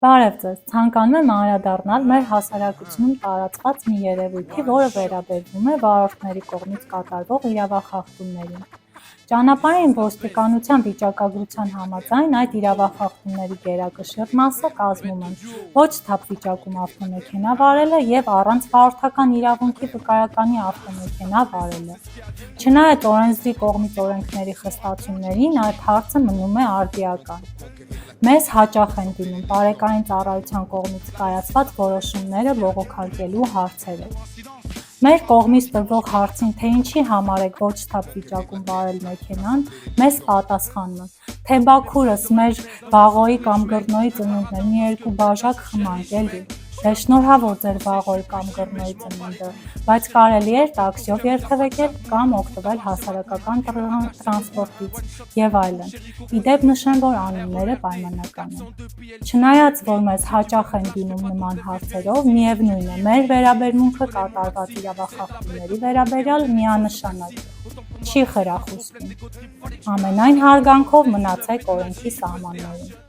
Բարև ձեզ, ցանկանում եմ անդրադառնալ մեր հասարակությունում տարածված մի երևույթի, որը վերաբերվում է վարորդների կողմից կատարվող իրավախախտումներին։ Ճանապարհային ոստիկանության վիճակագրության համաձայն այդ իրավախախտումների գերակշիռ մասը կազմում են ոչ թափ վիճակում ավտոմեքենա վարելը և առանց վարորդական իրավունքի վկայականի ավտոմեքենա վարելը։ Չնայած օրենսդրի կողմից օրենքների խստացումներին, այդ հարցը մնում է արդիական։ Մեզ հաճախ են դիմում բարեկային ծառայության կողմից կայացված որոշումները բողոքարկելու հարցերով։ Մեր կողմից տրվող հարցին, թե ինչի համար եք ոչ թափ վիճակում վարել մեքենան, մեզ պատասխանում են, թե բա քուրս մեր Վաղոյի կամ Գրնոյի ծնունդն էր, մի երկու բաժակ խմանք էլի։ Դե շնորհավոր ձեր Վաղոյի կամ Գրնոյի ծնունդը, բայց կարելի էր տաքսիով երթևեկել կամ օգտվել հասարակական տրանսպորտից և այլն։ Ի դեպ նշեմ, որ անունները պայմանական են։ Չնայած, որ մեզ հաճախ են դիմում նման հարցերով, միևնույն է, մեր վերաբերմունքը կատարված իրավախախտումների վերաբերյալ միանշանակ է, չի խրախուսվում։ Ամենայն հարգանքով մնացեք օրենքի սահմաններում։